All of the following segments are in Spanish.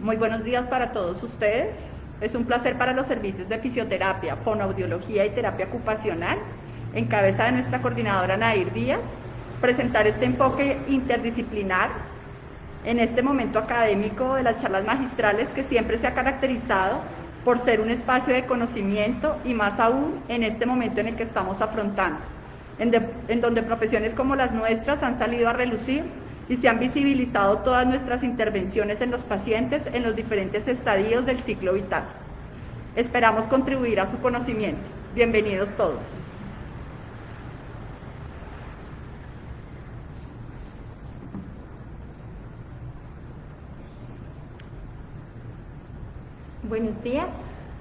Muy buenos días para todos ustedes. Es un placer para los servicios de fisioterapia, fonoaudiología y terapia ocupacional, en cabeza de nuestra coordinadora Nair Díaz, presentar este enfoque interdisciplinar en este momento académico de las charlas magistrales que siempre se ha caracterizado por ser un espacio de conocimiento y más aún en este momento en el que estamos afrontando, en donde profesiones como las nuestras han salido a relucir y se han visibilizado todas nuestras intervenciones en los pacientes en los diferentes estadios del ciclo vital. Esperamos contribuir a su conocimiento. Bienvenidos todos. Buenos días,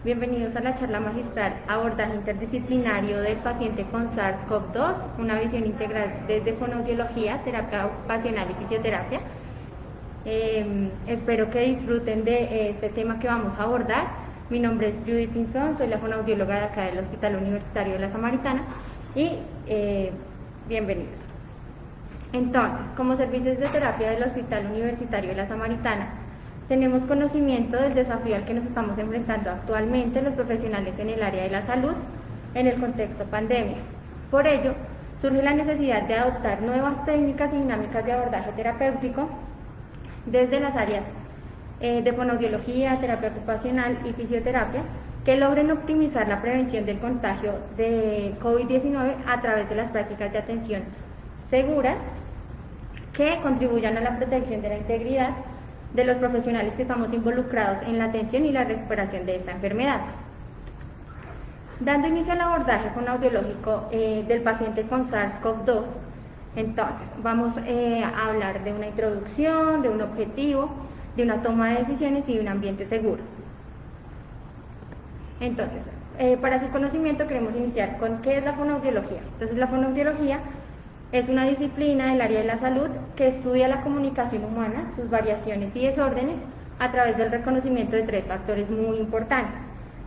bienvenidos a la charla magistral Abordaje interdisciplinario del paciente con SARS-CoV-2, una visión integral desde fonoaudiología, terapia ocupacional y fisioterapia. Espero que disfruten de este tema que vamos a abordar. Mi nombre es Judy Pinzón, soy la fonoaudióloga de acá del Hospital Universitario de la Samaritana y bienvenidos. Entonces, como servicios de terapia del Hospital Universitario de la Samaritana, tenemos conocimiento del desafío al que nos estamos enfrentando actualmente los profesionales en el área de la salud en el contexto pandemia. Por ello, surge la necesidad de adoptar nuevas técnicas y dinámicas de abordaje terapéutico desde las áreas de fonoaudiología, terapia ocupacional y fisioterapia que logren optimizar la prevención del contagio de COVID-19 a través de las prácticas de atención seguras que contribuyan a la protección de la integridad de los profesionales que estamos involucrados en la atención y la recuperación de esta enfermedad. Dando inicio al abordaje fonoaudiológico del paciente con SARS-CoV-2, entonces vamos a hablar de una introducción, de un objetivo, de una toma de decisiones y de un ambiente seguro. Entonces, para su conocimiento queremos iniciar con ¿qué es la fonoaudiología? Entonces, la fonoaudiología es una disciplina del área de la salud que estudia la comunicación humana, sus variaciones y desórdenes a través del reconocimiento de tres factores muy importantes.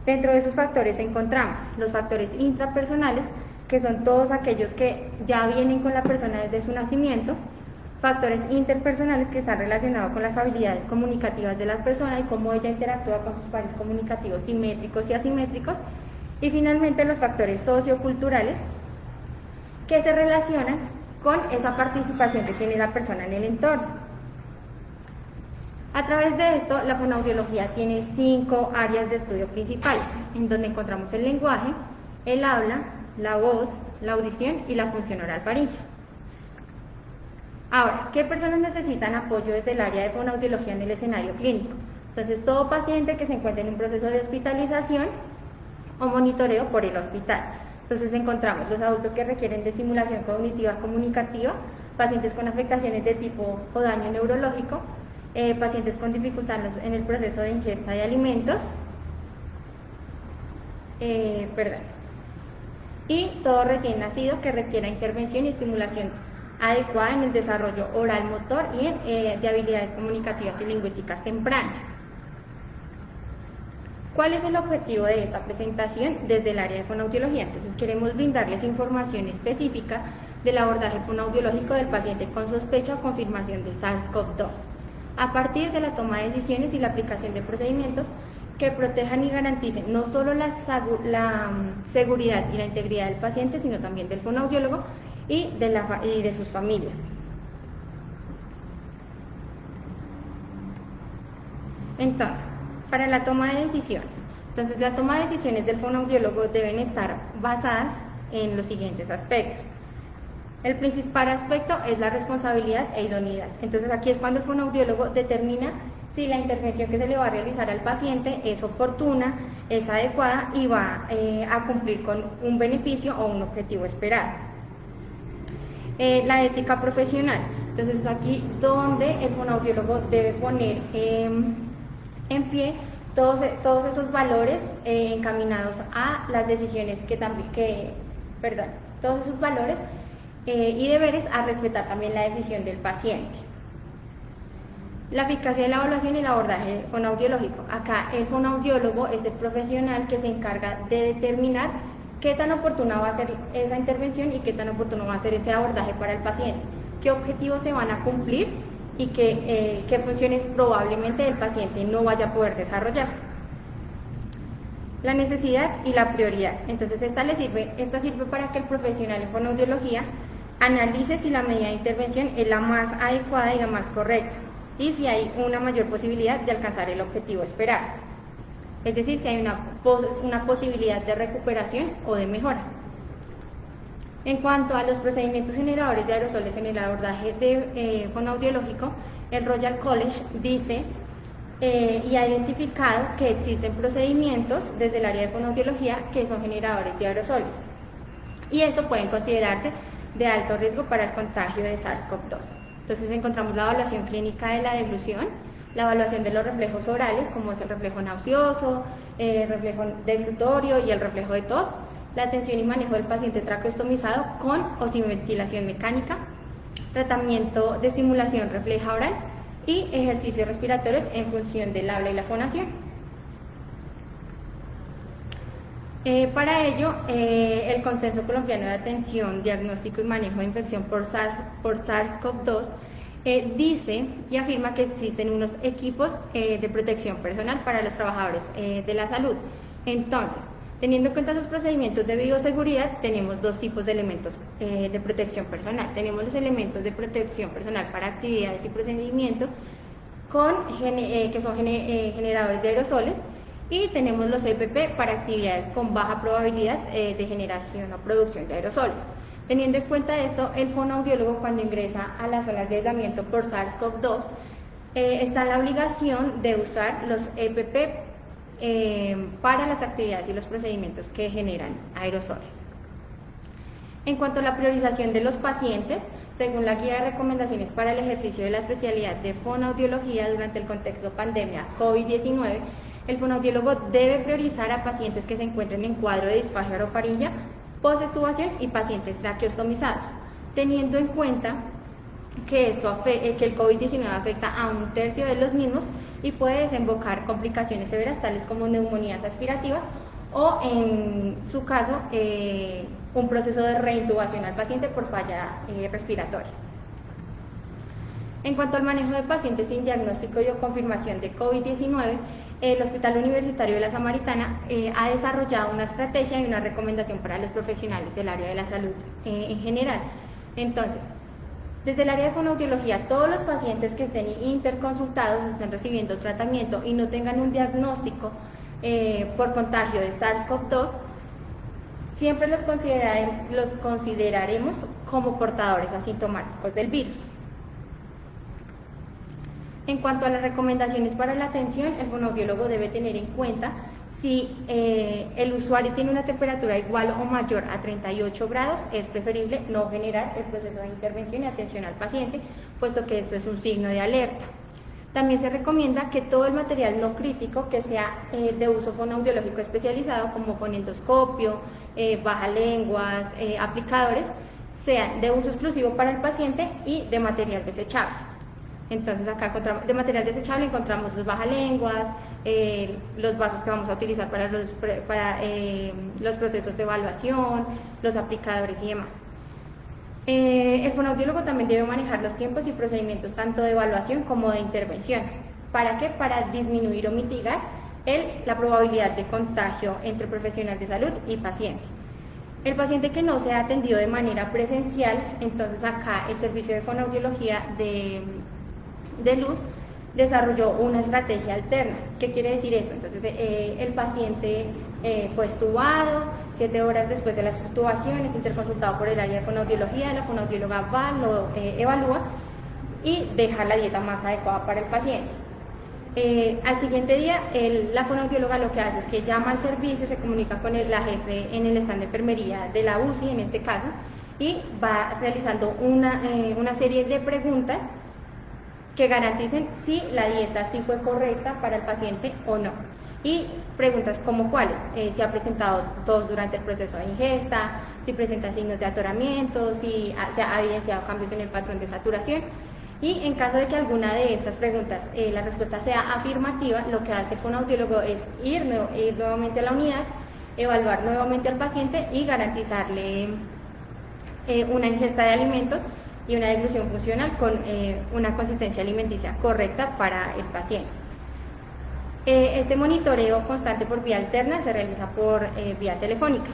Dentro de esos factores encontramos los factores intrapersonales, que son todos aquellos que ya vienen con la persona desde su nacimiento, factores interpersonales que están relacionados con las habilidades comunicativas de la persona y cómo ella interactúa con sus pares comunicativos simétricos y asimétricos, y finalmente los factores socioculturales que se relacionan con esa participación que tiene la persona en el entorno. A través de esto, la fonoaudiología tiene 5 áreas de estudio principales, en donde encontramos el lenguaje, el habla, la voz, la audición y la función oral faríngea. Ahora, ¿qué personas necesitan apoyo desde el área de fonoaudiología en el escenario clínico? Entonces, todo paciente que se encuentre en un proceso de hospitalización o monitoreo por el hospital. Entonces encontramos los adultos que requieren de estimulación cognitiva comunicativa, pacientes con afectaciones de tipo o daño neurológico, pacientes con dificultad en el proceso de ingesta de alimentos, y todo recién nacido que requiera intervención y estimulación adecuada en el desarrollo oral motor y de habilidades comunicativas y lingüísticas tempranas. ¿Cuál es el objetivo de esta presentación desde el área de fonoaudiología? Entonces queremos brindarles información específica del abordaje fonoaudiológico del paciente con sospecha o confirmación de SARS-CoV-2, a partir de la toma de decisiones y la aplicación de procedimientos que protejan y garanticen no solo la seguridad y la integridad del paciente, sino también del fonoaudiólogo y de sus familias. Entonces, para la toma de decisiones. Entonces, la toma de decisiones del fonoaudiólogo deben estar basadas en los siguientes aspectos. El principal aspecto es la responsabilidad e idoneidad. Entonces, aquí es cuando el fonoaudiólogo determina si la intervención que se le va a realizar al paciente es oportuna, es adecuada y va a cumplir con un beneficio o un objetivo esperado. La ética profesional. Entonces, es aquí donde el fonoaudiólogo debe poner en pie todos esos valores encaminados a las decisiones todos esos valores y deberes a respetar también la decisión del paciente. La eficacia de la evaluación y el abordaje fonoaudiológico. Acá el fonoaudiólogo es el profesional que se encarga de determinar qué tan oportuna va a ser esa intervención y qué tan oportuno va a ser ese abordaje para el paciente, qué objetivos se van a cumplir y qué funciones probablemente el paciente no vaya a poder desarrollar. La necesidad y la prioridad. Entonces esta sirve para que el profesional en fonoaudiología analice si la medida de intervención es la más adecuada y la más correcta y si hay una mayor posibilidad de alcanzar el objetivo esperado. Es decir, si hay una posibilidad de recuperación o de mejora. En cuanto a los procedimientos generadores de aerosoles en el abordaje fonoaudiológico, el Royal College dice y ha identificado que existen procedimientos desde el área de fonoaudiología que son generadores de aerosoles y eso pueden considerarse de alto riesgo para el contagio de SARS-CoV-2. Entonces encontramos la evaluación clínica de la deglución, la evaluación de los reflejos orales, como es el reflejo nauseoso, el reflejo deglutorio y el reflejo de tos, la atención y manejo del paciente traqueostomizado con o sin ventilación mecánica, tratamiento de estimulación refleja oral y ejercicios respiratorios en función del habla y la fonación. Para ello, el Consenso Colombiano de Atención, Diagnóstico y Manejo de Infección por SARS-CoV-2 dice y afirma que existen unos equipos de protección personal para los trabajadores de la salud. Entonces, teniendo en cuenta sus procedimientos de bioseguridad, tenemos dos tipos de elementos de protección personal. Tenemos los elementos de protección personal para actividades y procedimientos que son generadores de aerosoles, y tenemos los EPP para actividades con baja probabilidad de generación o producción de aerosoles. Teniendo en cuenta esto, el fonoaudiólogo cuando ingresa a las zonas de aislamiento por SARS-CoV-2 está en la obligación de usar los EPP para las actividades y los procedimientos que generan aerosoles. En cuanto a la priorización de los pacientes, según la guía de recomendaciones para el ejercicio de la especialidad de fonoaudiología durante el contexto pandemia COVID-19, el fonoaudiólogo debe priorizar a pacientes que se encuentren en cuadro de disfagia orofaringea, postestubación y pacientes traqueostomizados, teniendo en cuenta que el COVID-19 afecta a 1/3 de los mismos y puede desembocar complicaciones severas tales como neumonías aspirativas o, en su caso, un proceso de reintubación al paciente por falla respiratoria. En cuanto al manejo de pacientes sin diagnóstico y o confirmación de COVID-19, el Hospital Universitario de la Samaritana ha desarrollado una estrategia y una recomendación para los profesionales del área de la salud en general. Entonces, desde el área de fonoaudiología, todos los pacientes que estén interconsultados, estén recibiendo tratamiento y no tengan un diagnóstico por contagio de SARS-CoV-2, siempre los consideraremos como portadores asintomáticos del virus. En cuanto a las recomendaciones para la atención, el fonoaudiólogo debe tener en cuenta si el usuario tiene una temperatura igual o mayor a 38 grados, es preferible no generar el proceso de intervención y atención al paciente, puesto que esto es un signo de alerta. También se recomienda que todo el material no crítico que sea de uso fonoaudiológico especializado, como fonendoscopio, bajalenguas, aplicadores, sean de uso exclusivo para el paciente y de material desechable. Entonces acá de material desechable encontramos los bajalenguas, los vasos que vamos a utilizar para los procesos de evaluación, los aplicadores y demás. El fonoaudiólogo también debe manejar los tiempos y procedimientos tanto de evaluación como de intervención. ¿Para qué? Para disminuir o mitigar la probabilidad de contagio entre profesional de salud y paciente. El paciente que no sea atendido de manera presencial, entonces acá el servicio de fonoaudiología de Luz desarrolló una estrategia alterna. ¿Qué quiere decir esto? Entonces el paciente fue estubado, 7 horas después de las tubaciones, interconsultado por el área de fonoaudiología, la fonoaudióloga va, lo evalúa y deja la dieta más adecuada para el paciente. Al siguiente día, la fonoaudióloga lo que hace es que llama al servicio, se comunica con la jefe en el stand de enfermería de la UCI, en este caso, y va realizando una serie de preguntas que garanticen si la dieta sí fue correcta para el paciente o no. Y preguntas como cuáles, si ha presentado tos durante el proceso de ingesta, si presenta signos de atoramiento, si se ha evidenciado cambios en el patrón de saturación. Y en caso de que alguna de estas preguntas la respuesta sea afirmativa, lo que hace el fonoaudiólogo es ir nuevamente a la unidad, evaluar nuevamente al paciente y garantizarle una ingesta de alimentos y una deglución funcional con una consistencia alimenticia correcta para el paciente. Este monitoreo constante por vía alterna se realiza por vía telefónica.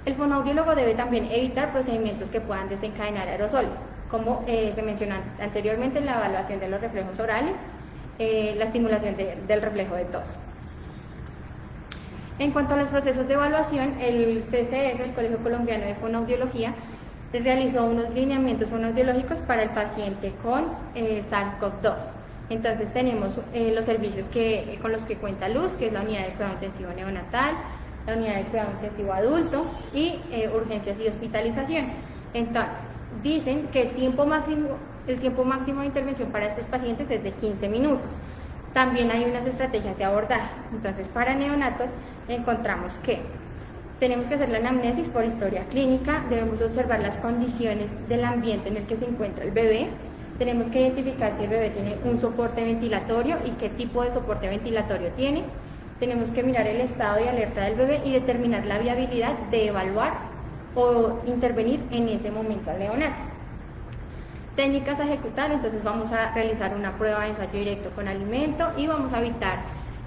El fonoaudiólogo debe también evitar procedimientos que puedan desencadenar aerosoles, como se mencionó anteriormente, la evaluación de los reflejos orales, la estimulación del reflejo de tos. En cuanto a los procesos de evaluación, el CCF, el Colegio Colombiano de Fonoaudiología, realizó unos lineamientos fonoaudiológicos para el paciente con SARS-CoV-2. Entonces tenemos los servicios con los que cuenta Luz, que es la unidad de cuidado intensivo neonatal, la unidad de cuidado intensivo adulto y urgencias y hospitalización. Entonces, dicen que el tiempo máximo de intervención para estos pacientes es de 15 minutos. También hay unas estrategias de abordaje. Entonces, para neonatos encontramos que tenemos que hacer la anamnesis por historia clínica, debemos observar las condiciones del ambiente en el que se encuentra el bebé, tenemos que identificar si el bebé tiene un soporte ventilatorio y qué tipo de soporte ventilatorio tiene, tenemos que mirar el estado de alerta del bebé y determinar la viabilidad de evaluar o intervenir en ese momento al neonato. Técnicas a ejecutar, entonces vamos a realizar una prueba de ensayo directo con alimento y vamos a evitar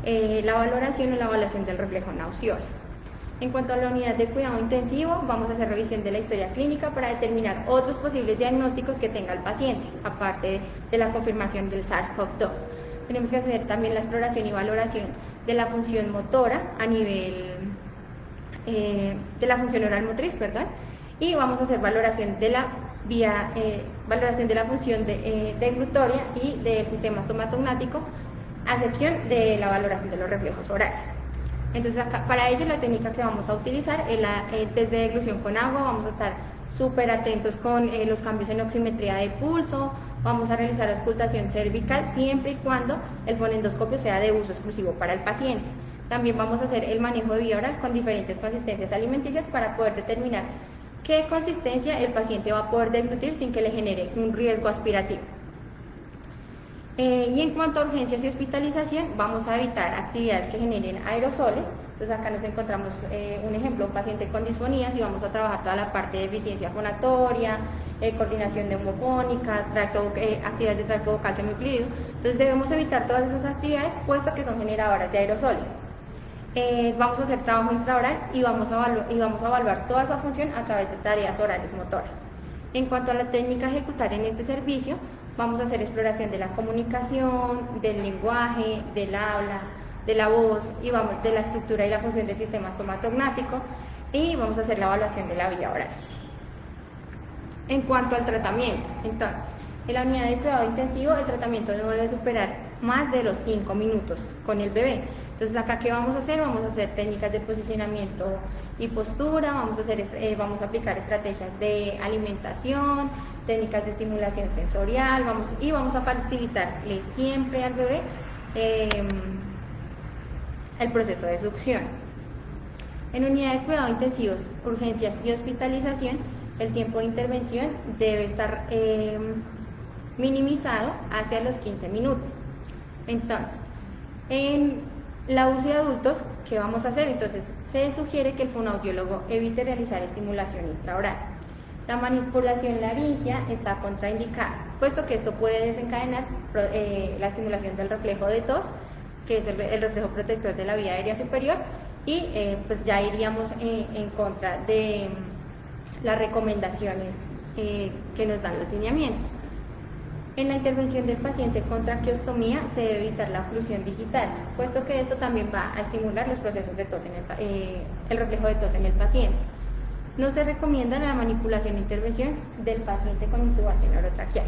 la valoración o la evaluación del reflejo nauseoso. En cuanto a la unidad de cuidado intensivo, vamos a hacer revisión de la historia clínica para determinar otros posibles diagnósticos que tenga el paciente, aparte de la confirmación del SARS-CoV-2. Tenemos que hacer también la exploración y valoración de la función motora a nivel de la función oral motriz, y vamos a hacer valoración de la función deglutoria y del sistema estomatognático, a excepción de la valoración de los reflejos orales. Entonces, acá, para ello, la técnica que vamos a utilizar es el test de deglución con agua. Vamos a estar súper atentos con los cambios en oximetría de pulso, vamos a realizar auscultación cervical siempre y cuando el fonendoscopio sea de uso exclusivo para el paciente. También vamos a hacer el manejo de vía oral con diferentes consistencias alimenticias para poder determinar qué consistencia el paciente va a poder deglutir sin que le genere un riesgo aspirativo. Y en cuanto a urgencias y hospitalización, vamos a evitar actividades que generen aerosoles. Entonces acá nos encontramos un ejemplo, un paciente con disfonías, y vamos a trabajar toda la parte de eficiencia fonatoria, coordinación neumofónica, actividades de tracto vocal semiocluido. Entonces debemos evitar todas esas actividades, puesto que son generadoras de aerosoles. Vamos a hacer trabajo intraoral y vamos a evaluar toda esa función a través de tareas orales motoras. En cuanto a la técnica a ejecutar en este servicio, vamos a hacer exploración de la comunicación, del lenguaje, del habla, de la voz, y de la estructura y la función del sistema estomatognático, y vamos a hacer la evaluación de la vía oral. En cuanto al tratamiento, entonces, en la unidad de cuidado intensivo, el tratamiento no debe superar más de los 5 minutos con el bebé. Entonces, acá, ¿qué vamos a hacer? Vamos a hacer técnicas de posicionamiento y postura, vamos a aplicar estrategias de alimentación, técnicas de estimulación sensorial, vamos a facilitarle siempre al bebé el proceso de succión. En unidad de cuidado intensivos, urgencias y hospitalización, el tiempo de intervención debe estar minimizado hacia los 15 minutos. Entonces, en la UCI de adultos, ¿qué vamos a hacer? Entonces, se sugiere que el fonoaudiólogo evite realizar estimulación intraoral. La manipulación laringea está contraindicada, puesto que esto puede desencadenar la estimulación del reflejo de tos, que es el reflejo protector de la vía aérea superior, y pues ya iríamos en contra de las recomendaciones que nos dan los lineamientos. En la intervención del paciente con traqueostomía se debe evitar la oclusión digital, puesto que esto también va a estimular los procesos de tos el reflejo de tos en el paciente. No se recomienda la manipulación e intervención del paciente con intubación orotraqueal.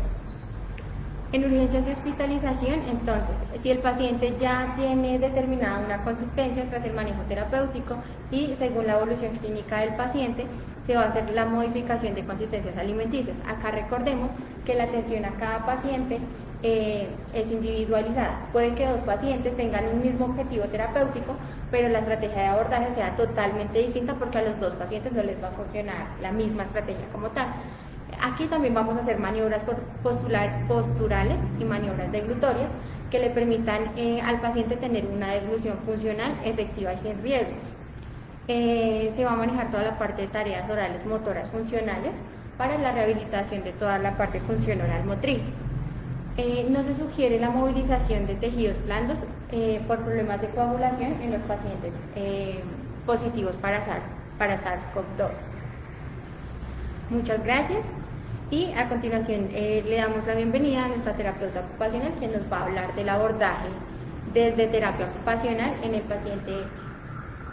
En urgencias de hospitalización, entonces, si el paciente ya tiene determinada una consistencia tras el manejo terapéutico y según la evolución clínica del paciente, se va a hacer la modificación de consistencias alimenticias. Acá recordemos que la atención a cada paciente es individualizada. Puede que dos pacientes tengan un mismo objetivo terapéutico, pero la estrategia de abordaje sea totalmente distinta porque a los dos pacientes no les va a funcionar la misma estrategia como tal. Aquí también vamos a hacer maniobras posturales y maniobras deglutorias que le permitan al paciente tener una deglución funcional, efectiva y sin riesgos. Se va a manejar toda la parte de tareas orales motoras funcionales para la rehabilitación de toda la parte funcional motriz. No se sugiere la movilización de tejidos blandos por problemas de coagulación en los pacientes positivos para SARS-CoV-2. Muchas gracias y a continuación le damos la bienvenida a nuestra terapeuta ocupacional, quien nos va a hablar del abordaje desde terapia ocupacional en el paciente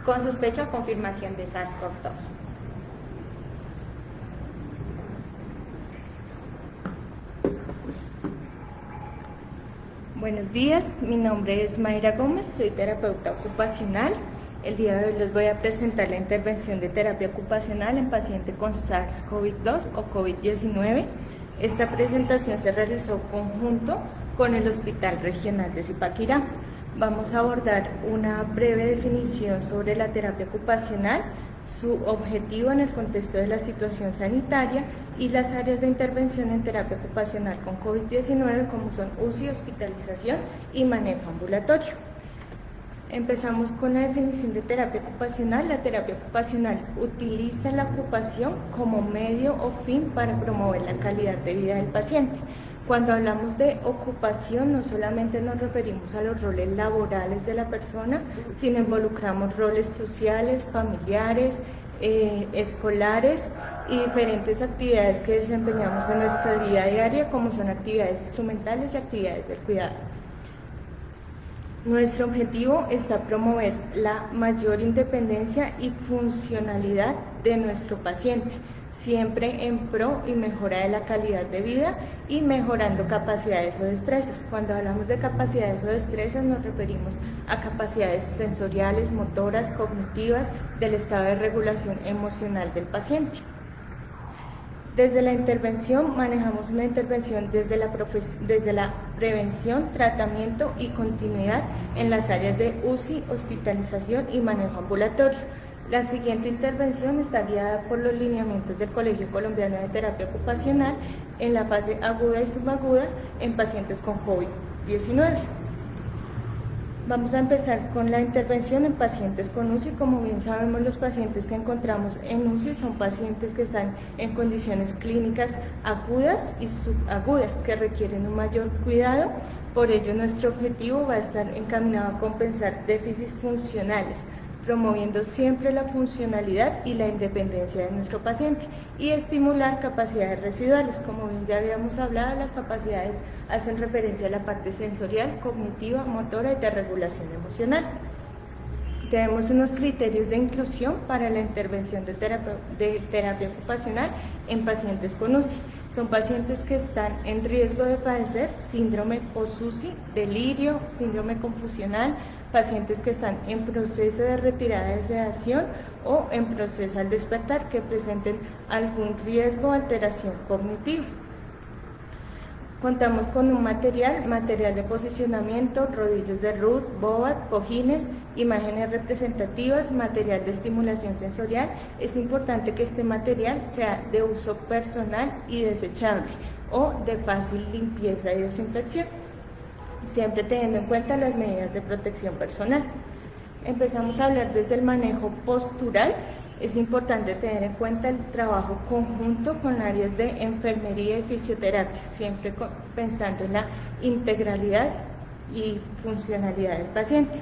con sospecha o confirmación de SARS-CoV-2. Buenos días, mi nombre es Mayra Gómez, soy terapeuta ocupacional. El día de hoy les voy a presentar la intervención de terapia ocupacional en paciente con SARS-CoV-2 o COVID-19. Esta presentación se realizó conjunto con el Hospital Regional de Zipaquirá. Vamos a abordar una breve definición sobre la terapia ocupacional, su objetivo en el contexto de la situación sanitaria y las áreas de intervención en terapia ocupacional con COVID-19 como son UCI, hospitalización y manejo ambulatorio. Empezamos con la definición de terapia ocupacional. La terapia ocupacional utiliza la ocupación como medio o fin para promover la calidad de vida del paciente. Cuando hablamos de ocupación, no solamente nos referimos a los roles laborales de la persona, sino involucramos roles sociales, familiares, escolares y diferentes actividades que desempeñamos en nuestra vida diaria, como son actividades instrumentales y actividades del cuidado. Nuestro objetivo está promover la mayor independencia y funcionalidad de nuestro paciente, siempre en pro y mejora de la calidad de vida y mejorando capacidades o destrezas. Cuando hablamos de capacidades o destrezas nos referimos a capacidades sensoriales, motoras, cognitivas, del estado de regulación emocional del paciente. Desde la intervención manejamos una intervención desde la prevención, tratamiento y continuidad en las áreas de UCI, hospitalización y manejo ambulatorio. La siguiente intervención está guiada por los lineamientos del Colegio Colombiano de Terapia Ocupacional en la fase aguda y subaguda en pacientes con COVID-19. Vamos a empezar con la intervención en pacientes con UCI. Como bien sabemos, los pacientes que encontramos en UCI son pacientes que están en condiciones clínicas agudas y subagudas que requieren un mayor cuidado. Por ello, nuestro objetivo va a estar encaminado a compensar déficits funcionales, promoviendo siempre la funcionalidad y la independencia de nuestro paciente y estimular capacidades residuales. Como bien ya habíamos hablado, las capacidades hacen referencia a la parte sensorial, cognitiva, motora y de regulación emocional. Tenemos unos criterios de inclusión para la intervención de terapia ocupacional en pacientes con UCI. Son pacientes que están en riesgo de padecer síndrome post-UCI, delirio, síndrome confusional, pacientes que están en proceso de retirada de sedación o en proceso al despertar que presenten algún riesgo o alteración cognitiva. Contamos con un material de posicionamiento, rodillos de Ruth, Bobat, cojines, imágenes representativas, material de estimulación sensorial. Es importante que este material sea de uso personal y desechable o de fácil limpieza y desinfección, siempre teniendo en cuenta las medidas de protección personal. Empezamos a hablar desde el manejo postural. Es importante tener en cuenta el trabajo conjunto con áreas de enfermería y fisioterapia, siempre pensando en la integralidad y funcionalidad del paciente.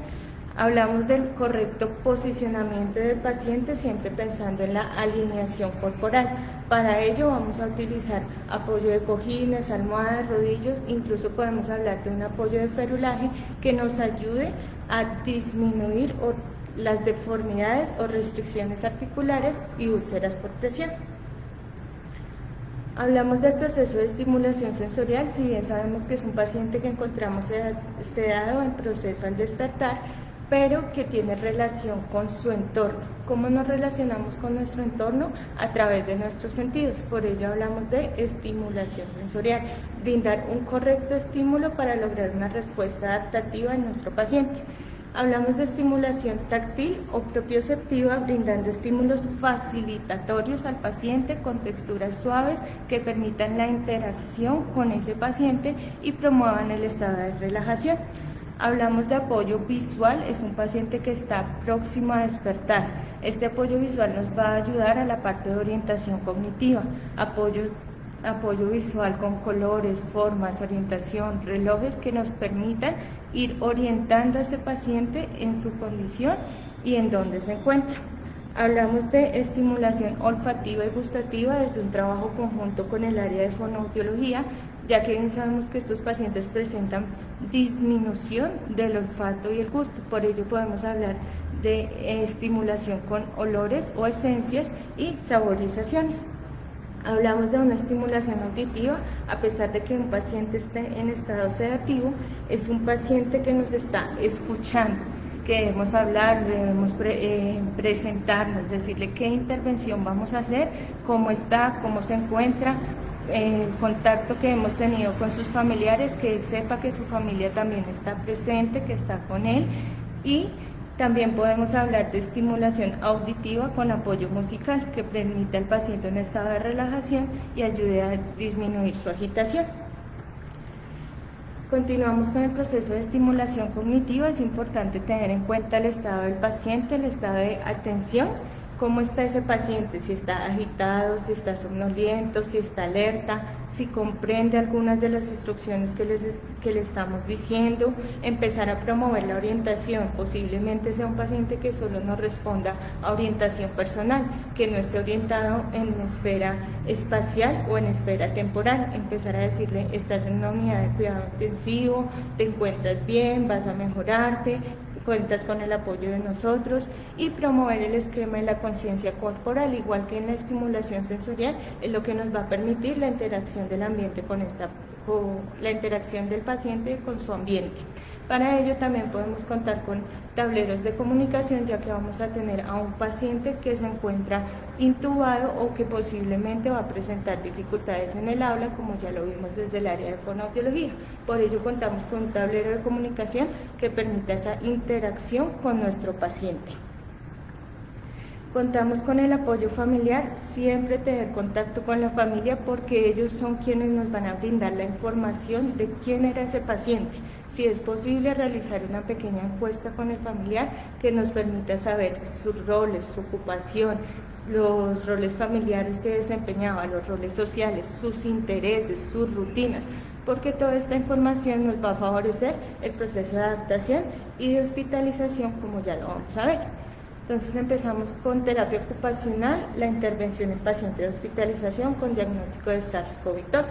Hablamos del correcto posicionamiento del paciente, siempre pensando en la alineación corporal. Para ello vamos a utilizar apoyo de cojines, almohadas, rodillos, incluso podemos hablar de un apoyo de ferulaje que nos ayude a disminuir las deformidades o restricciones articulares y úlceras por presión. Hablamos del proceso de estimulación sensorial. Si bien sabemos que es un paciente que encontramos sedado en proceso al despertar, pero que tiene relación con su entorno. ¿Cómo nos relacionamos con nuestro entorno? A través de nuestros sentidos. Por ello hablamos de estimulación sensorial, brindar un correcto estímulo para lograr una respuesta adaptativa en nuestro paciente. Hablamos de estimulación táctil o propioceptiva, brindando estímulos facilitatorios al paciente con texturas suaves que permitan la interacción con ese paciente y promuevan el estado de relajación. Hablamos de apoyo visual, es un paciente que está próximo a despertar. Este apoyo visual nos va a ayudar a la parte de orientación cognitiva, apoyo visual con colores, formas, orientación, relojes que nos permitan ir orientando a ese paciente en su condición y en dónde se encuentra. Hablamos de estimulación olfativa y gustativa desde un trabajo conjunto con el área de fonoaudiología, ya que bien sabemos que estos pacientes presentan disminución del olfato y el gusto. Por ello podemos hablar de estimulación con olores o esencias y saborizaciones. Hablamos de una estimulación auditiva, a pesar de que un paciente esté en estado sedativo, es un paciente que nos está escuchando, que debemos hablar, debemos presentarnos, decirle qué intervención vamos a hacer, cómo está, cómo se encuentra, el contacto que hemos tenido con sus familiares, que él sepa que su familia también está presente, que está con él, y también podemos hablar de estimulación auditiva con apoyo musical, que permite al paciente un estado de relajación y ayude a disminuir su agitación. Continuamos con el proceso de estimulación cognitiva. Es importante tener en cuenta el estado del paciente, el estado de atención, cómo está ese paciente, si está agitado, si está somnoliento, si está alerta, si comprende algunas de las instrucciones que le estamos diciendo, empezar a promover la orientación. Posiblemente sea un paciente que solo nos responda a orientación personal, que no esté orientado en esfera espacial o en esfera temporal. Empezar a decirle, estás en una unidad de cuidado intensivo, te encuentras bien, vas a mejorarte, cuentas con el apoyo de nosotros, y promover el esquema de la conciencia corporal, igual que en la estimulación sensorial, es lo que nos va a permitir la interacción del ambiente con la interacción del paciente con su ambiente. Para ello también podemos contar con tableros de comunicación, ya que vamos a tener a un paciente que se encuentra intubado o que posiblemente va a presentar dificultades en el habla, como ya lo vimos desde el área de fonoaudiología. Por ello contamos con un tablero de comunicación que permita esa interacción con nuestro paciente. Contamos con el apoyo familiar, siempre tener contacto con la familia, porque ellos son quienes nos van a brindar la información de quién era ese paciente. Si es posible, realizar una pequeña encuesta con el familiar que nos permita saber sus roles, su ocupación, los roles familiares que desempeñaba, los roles sociales, sus intereses, sus rutinas, porque toda esta información nos va a favorecer el proceso de adaptación y de hospitalización, como ya lo vamos a ver. Entonces empezamos con terapia ocupacional, la intervención en paciente de hospitalización con diagnóstico de SARS-CoV-2.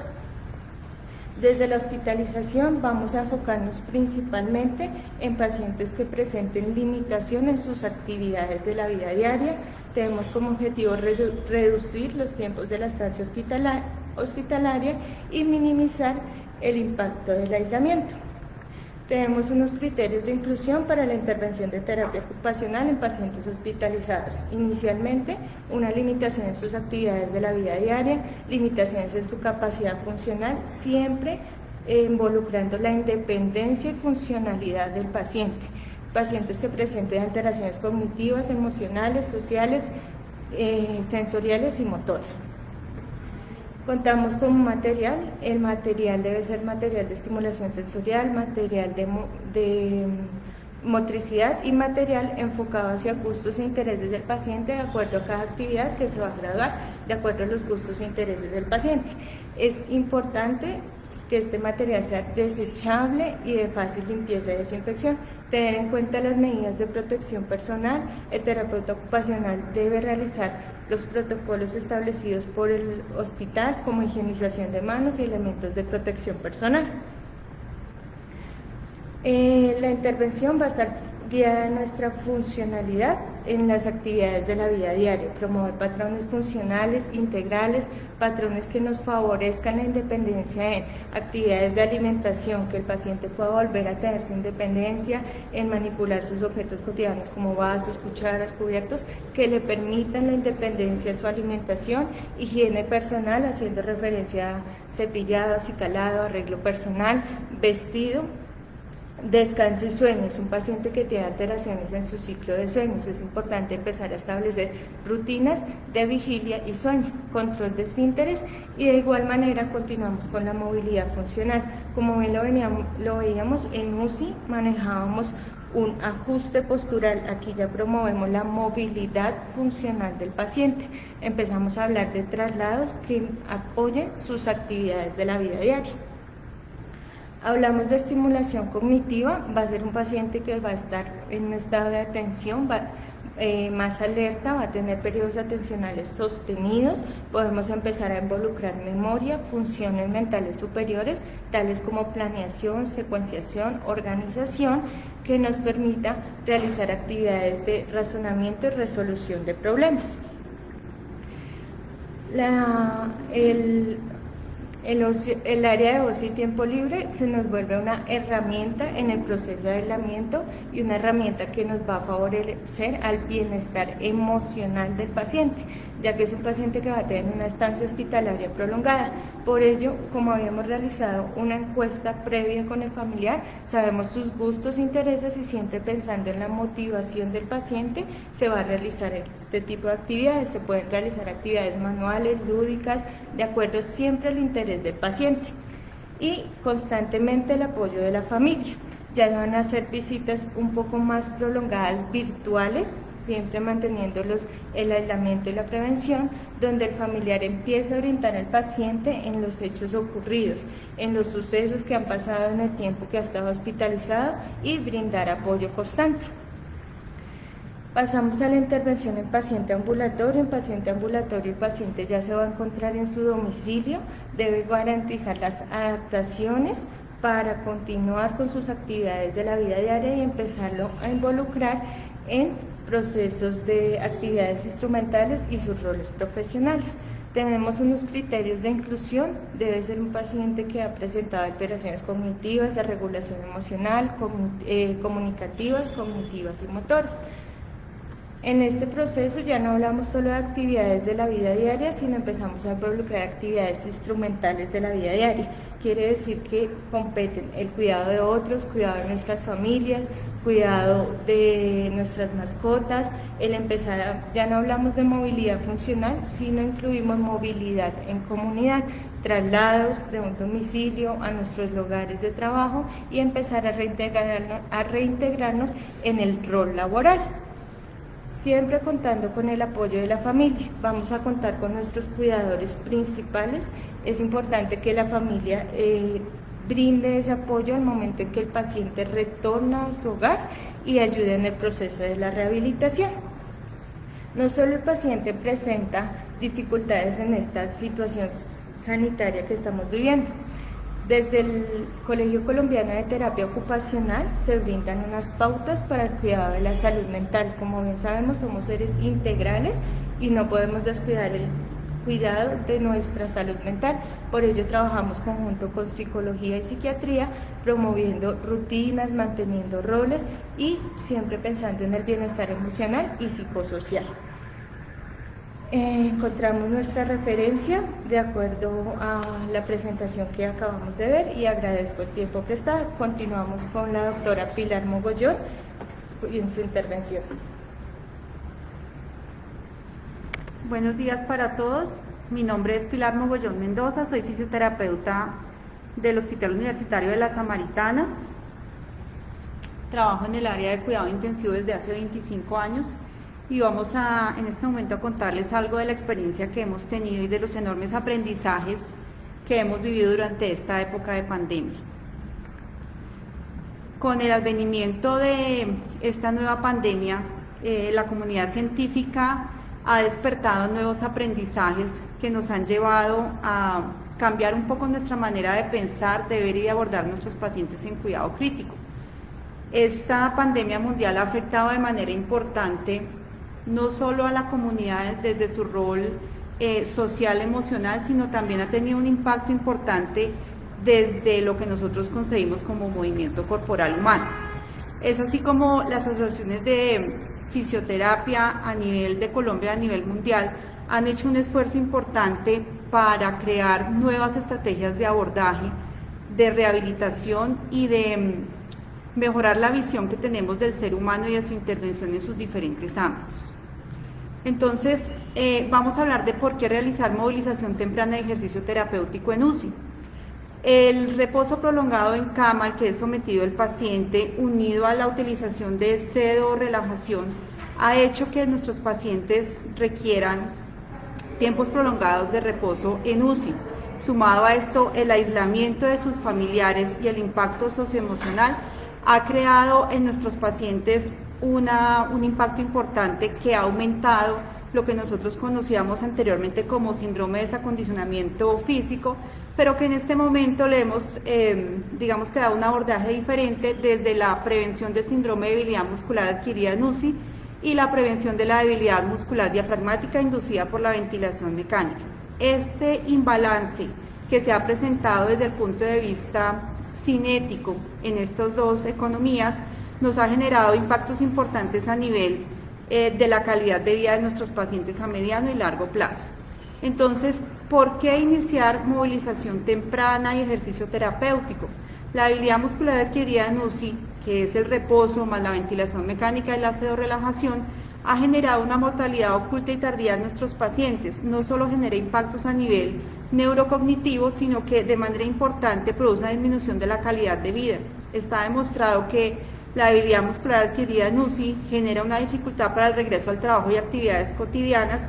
Desde la hospitalización vamos a enfocarnos principalmente en pacientes que presenten limitación en sus actividades de la vida diaria. Tenemos como objetivo reducir los tiempos de la estancia hospitalaria y minimizar el impacto del aislamiento. Tenemos unos criterios de inclusión para la intervención de terapia ocupacional en pacientes hospitalizados. Inicialmente, una limitación en sus actividades de la vida diaria, limitaciones en su capacidad funcional, siempre involucrando la independencia y funcionalidad del paciente. Pacientes que presenten alteraciones cognitivas, emocionales, sociales, sensoriales y motores. Contamos con un material, el material debe ser material de estimulación sensorial, material de motricidad y material enfocado hacia gustos e intereses del paciente de acuerdo a cada actividad que se va a graduar, de acuerdo a los gustos e intereses del paciente. Es importante que este material sea desechable y de fácil limpieza y desinfección. Tener en cuenta las medidas de protección personal. El terapeuta ocupacional debe realizar los protocolos establecidos por el hospital, como higienización de manos y elementos de protección personal. La intervención va a estar guiada a nuestra funcionalidad en las actividades de la vida diaria, promover patrones funcionales, integrales, patrones que nos favorezcan la independencia en actividades de alimentación, que el paciente pueda volver a tener su independencia en manipular sus objetos cotidianos como vasos, cucharas, cubiertos, que le permitan la independencia en su alimentación, higiene personal, haciendo referencia a cepillado, acicalado, arreglo personal, vestido, Descanso y sueño. Es un paciente que tiene alteraciones en su ciclo de sueños. Es importante empezar a establecer rutinas de vigilia y sueño, control de esfínteres, y de igual manera continuamos con la movilidad funcional. Como bien lo veíamos en UCI, manejábamos un ajuste postural. Aquí ya promovemos la movilidad funcional del paciente. Empezamos a hablar de traslados que apoyen sus actividades de la vida diaria. Hablamos de estimulación cognitiva. Va a ser un paciente que va a estar en un estado de atención más alerta, va a tener periodos atencionales sostenidos. Podemos empezar a involucrar memoria, funciones mentales superiores, tales como planeación, secuenciación, organización, que nos permita realizar actividades de razonamiento y resolución de problemas. El área de ocio y tiempo libre se nos vuelve una herramienta en el proceso de aislamiento y una herramienta que nos va a favorecer al bienestar emocional del paciente, ya que es un paciente que va a tener una estancia hospitalaria prolongada. Por ello, como habíamos realizado una encuesta previa con el familiar, sabemos sus gustos, intereses, y siempre pensando en la motivación del paciente se va a realizar este tipo de actividades. Se pueden realizar actividades manuales, lúdicas, de acuerdo siempre al interés del paciente, y constantemente el apoyo de la familia. Ya van a hacer visitas un poco más prolongadas virtuales, siempre manteniendo el aislamiento y la prevención, donde el familiar empieza a orientar al paciente en los hechos ocurridos, en los sucesos que han pasado en el tiempo que ha estado hospitalizado, y brindar apoyo constante. Pasamos a la intervención en paciente ambulatorio. En paciente ambulatorio, el paciente ya se va a encontrar en su domicilio, debe garantizar las adaptaciones para continuar con sus actividades de la vida diaria y empezarlo a involucrar en procesos de actividades instrumentales y sus roles profesionales. Tenemos unos criterios de inclusión. Debe ser un paciente que ha presentado alteraciones cognitivas, de regulación emocional, comunicativas, cognitivas y motoras. En este proceso ya no hablamos solo de actividades de la vida diaria, sino empezamos a involucrar actividades instrumentales de la vida diaria. Quiere decir que competen el cuidado de otros, cuidado de nuestras familias, cuidado de nuestras mascotas, ya no hablamos de movilidad funcional, sino incluimos movilidad en comunidad, traslados de un domicilio a nuestros lugares de trabajo, y empezar a reintegrarnos en el rol laboral. Siempre contando con el apoyo de la familia. Vamos a contar con nuestros cuidadores principales. Es importante que la familia brinde ese apoyo al momento en que el paciente retorna a su hogar y ayude en el proceso de la rehabilitación. No solo el paciente presenta dificultades en esta situación sanitaria que estamos viviendo. Desde el Colegio Colombiano de Terapia Ocupacional se brindan unas pautas para el cuidado de la salud mental. Como bien sabemos, somos seres integrales y no podemos descuidar el cuidado de nuestra salud mental. Por ello trabajamos conjunto con psicología y psiquiatría, promoviendo rutinas, manteniendo roles y siempre pensando en el bienestar emocional y psicosocial. Encontramos nuestra referencia de acuerdo a la presentación que acabamos de ver, y agradezco el tiempo prestado. Continuamos con la doctora Pilar Mogollón en su intervención. Buenos días para todos. Mi nombre es Pilar Mogollón Mendoza, soy fisioterapeuta del Hospital Universitario de la Samaritana. Trabajo en el área de cuidado intensivo desde hace 25 años. Y vamos en este momento a contarles algo de la experiencia que hemos tenido y de los enormes aprendizajes que hemos vivido durante esta época de pandemia. Con el advenimiento de esta nueva pandemia, la comunidad científica ha despertado nuevos aprendizajes que nos han llevado a cambiar un poco nuestra manera de pensar, de ver y de abordar nuestros pacientes en cuidado crítico. Esta pandemia mundial ha afectado de manera importante no solo a la comunidad desde su rol social, emocional, sino también ha tenido un impacto importante desde lo que nosotros concebimos como movimiento corporal humano. Es así como las asociaciones de fisioterapia a nivel de Colombia, a nivel mundial, han hecho un esfuerzo importante para crear nuevas estrategias de abordaje, de rehabilitación y de mejorar la visión que tenemos del ser humano y de su intervención en sus diferentes ámbitos. Entonces, vamos a hablar de por qué realizar movilización temprana de ejercicio terapéutico en UCI. El reposo prolongado en cama al que es sometido el paciente, unido a la utilización de sedo o relajación, ha hecho que nuestros pacientes requieran tiempos prolongados de reposo en UCI. Sumado a esto, el aislamiento de sus familiares y el impacto socioemocional ha creado en nuestros pacientes un impacto importante que ha aumentado lo que nosotros conocíamos anteriormente como síndrome de desacondicionamiento físico, pero que en este momento le hemos, digamos que dado un abordaje diferente desde la prevención del síndrome de debilidad muscular adquirida en UCI y la prevención de la debilidad muscular diafragmática inducida por la ventilación mecánica. Este imbalance que se ha presentado desde el punto de vista cinético en estas dos economías nos ha generado impactos importantes a nivel de la calidad de vida de nuestros pacientes a mediano y largo plazo. Entonces, ¿por qué iniciar movilización temprana y ejercicio terapéutico? La debilidad muscular adquirida en UCI, que es el reposo más la ventilación mecánica y la sedorelajación, ha generado una mortalidad oculta y tardía en nuestros pacientes. No solo genera impactos a nivel neurocognitivo, sino que de manera importante produce una disminución de la calidad de vida. Está demostrado que la debilidad muscular adquirida en UCI genera una dificultad para el regreso al trabajo y actividades cotidianas,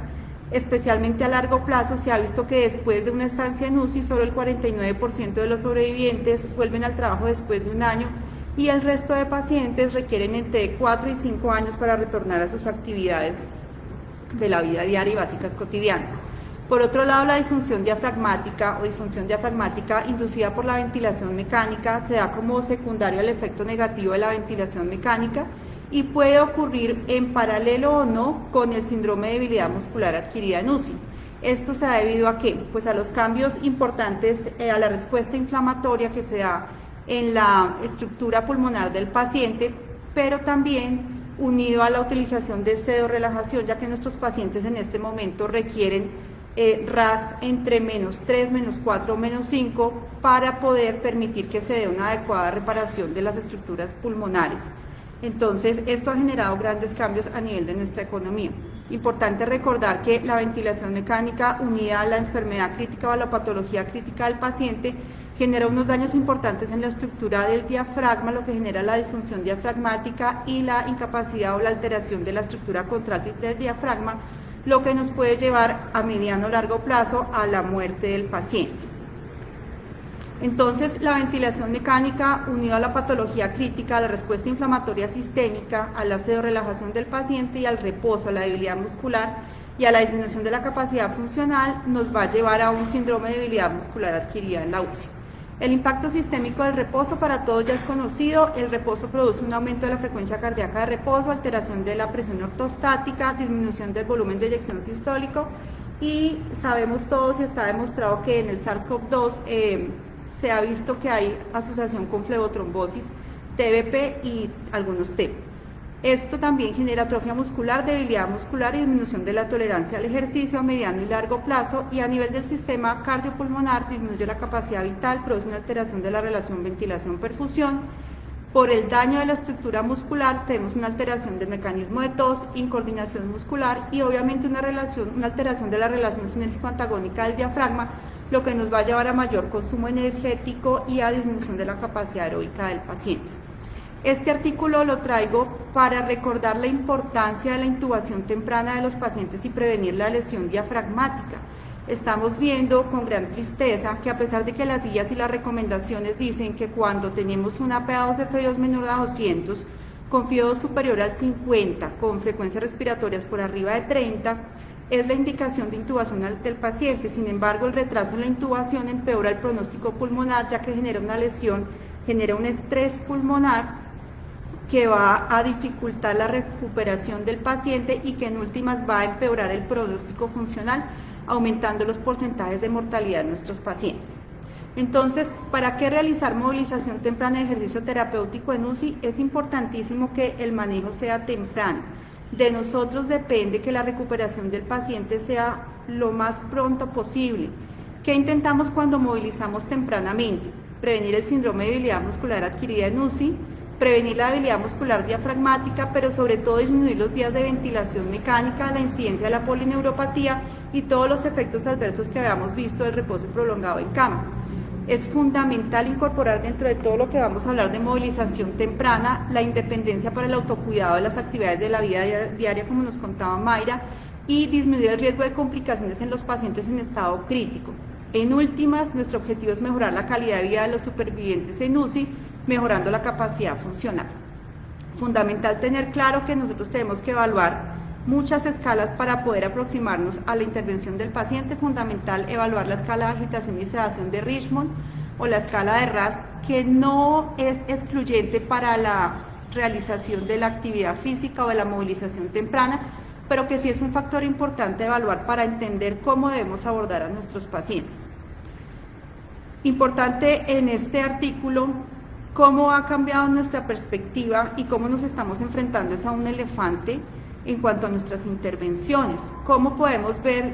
especialmente a largo plazo. Se ha visto que después de una estancia en UCI, solo el 49% de los sobrevivientes vuelven al trabajo después de un año y el resto de pacientes requieren entre 4 y 5 años para retornar a sus actividades de la vida diaria y básicas cotidianas. Por otro lado, la disfunción diafragmática o disfunción diafragmática inducida por la ventilación mecánica se da como secundario al efecto negativo de la ventilación mecánica y puede ocurrir en paralelo o no con el síndrome de debilidad muscular adquirida en UCI. Esto se ha debido a ¿qué? Pues a los cambios importantes, a la respuesta inflamatoria que se da en la estructura pulmonar del paciente, pero también unido a la utilización de sedorelajación, ya que nuestros pacientes en este momento requieren RAS entre -3, -4 o -5 para poder permitir que se dé una adecuada reparación de las estructuras pulmonares. Entonces, esto ha generado grandes cambios a nivel de nuestra economía. Importante recordar que la ventilación mecánica unida a la enfermedad crítica o a la patología crítica del paciente genera unos daños importantes en la estructura del diafragma, lo que genera la disfunción diafragmática y la incapacidad o la alteración de la estructura contráctil del diafragma, lo que nos puede llevar a mediano o largo plazo a la muerte del paciente. Entonces, la ventilación mecánica unida a la patología crítica, a la respuesta inflamatoria sistémica, a la sedorelajación del paciente y al reposo, a la debilidad muscular y a la disminución de la capacidad funcional, nos va a llevar a un síndrome de debilidad muscular adquirida en la UCI. El impacto sistémico del reposo para todos ya es conocido. El reposo produce un aumento de la frecuencia cardíaca de reposo, alteración de la presión ortostática, disminución del volumen de eyección sistólico y sabemos todos y está demostrado que en el SARS-CoV-2 se ha visto que hay asociación con flebotrombosis, TBP y algunos TEP. Esto también genera atrofia muscular, debilidad muscular y disminución de la tolerancia al ejercicio a mediano y largo plazo, y a nivel del sistema cardiopulmonar disminuye la capacidad vital, produce una alteración de la relación ventilación-perfusión. Por el daño de la estructura muscular tenemos una alteración del mecanismo de tos, incoordinación muscular y obviamente una alteración de la relación sinérgico-antagónica del diafragma, lo que nos va a llevar a mayor consumo energético y a disminución de la capacidad aeróbica del paciente. Este artículo lo traigo para recordar la importancia de la intubación temprana de los pacientes y prevenir la lesión diafragmática. Estamos viendo con gran tristeza que a pesar de que las guías y las recomendaciones dicen que cuando tenemos una PaO2 menor a 200, con FIO2 superior al 50, con frecuencias respiratorias por arriba de 30, es la indicación de intubación del paciente. Sin embargo, el retraso en la intubación empeora el pronóstico pulmonar, ya que genera una lesión, genera un estrés pulmonar que va a dificultar la recuperación del paciente y que en últimas va a empeorar el pronóstico funcional, aumentando los porcentajes de mortalidad de nuestros pacientes. Entonces, ¿para qué realizar movilización temprana de ejercicio terapéutico en UCI? Es importantísimo que el manejo sea temprano. De nosotros depende que la recuperación del paciente sea lo más pronto posible. ¿Qué intentamos cuando movilizamos tempranamente? Prevenir el síndrome de debilidad muscular adquirida en UCI, prevenir la debilidad muscular diafragmática, pero sobre todo disminuir los días de ventilación mecánica, la incidencia de la polineuropatía y todos los efectos adversos que habíamos visto del reposo prolongado en cama. Es fundamental incorporar dentro de todo lo que vamos a hablar de movilización temprana, la independencia para el autocuidado de las actividades de la vida diaria, como nos contaba Mayra, y disminuir el riesgo de complicaciones en los pacientes en estado crítico. En últimas, nuestro objetivo es mejorar la calidad de vida de los supervivientes en UCI, mejorando la capacidad funcional. Fundamental tener claro que nosotros tenemos que evaluar muchas escalas para poder aproximarnos a la intervención del paciente. Fundamental evaluar la escala de agitación y sedación de Richmond o la escala de RASS, que no es excluyente para la realización de la actividad física o de la movilización temprana, pero que sí es un factor importante evaluar para entender cómo debemos abordar a nuestros pacientes. Importante en este artículo, cómo ha cambiado nuestra perspectiva y cómo nos estamos enfrentando a un elefante en cuanto a nuestras intervenciones, cómo podemos ver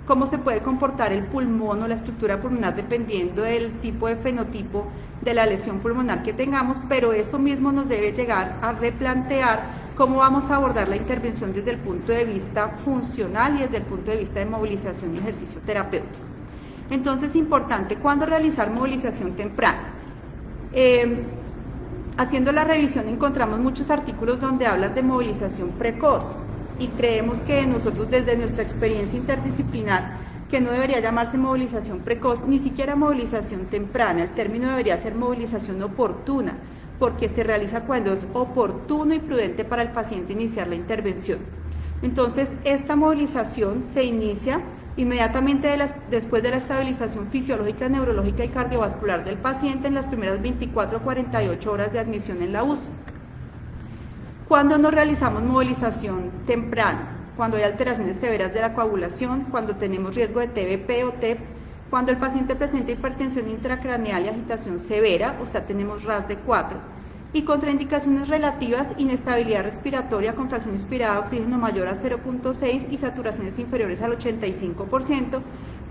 cómo se puede comportar el pulmón o la estructura pulmonar dependiendo del tipo de fenotipo de la lesión pulmonar que tengamos, pero eso mismo nos debe llegar a replantear cómo vamos a abordar la intervención desde el punto de vista funcional y desde el punto de vista de movilización y ejercicio terapéutico. Entonces, importante, ¿cuándo realizar movilización temprana? Haciendo la revisión encontramos muchos artículos donde hablan de movilización precoz y creemos que nosotros desde nuestra experiencia interdisciplinar que no debería llamarse movilización precoz, ni siquiera movilización temprana, el término debería ser movilización oportuna, porque se realiza cuando es oportuno y prudente para el paciente iniciar la intervención. Entonces, esta movilización se inicia inmediatamente después de la estabilización fisiológica, neurológica y cardiovascular del paciente en las primeras 24 o 48 horas de admisión en la UCI. ¿Cuándo no realizamos movilización temprana? Cuando hay alteraciones severas de la coagulación, cuando tenemos riesgo de TBP o TEP, cuando el paciente presenta hipertensión intracraneal y agitación severa, o sea, tenemos RASS de 4, y contraindicaciones relativas, inestabilidad respiratoria con fracción inspirada de oxígeno mayor a 0.6 y saturaciones inferiores al 85%,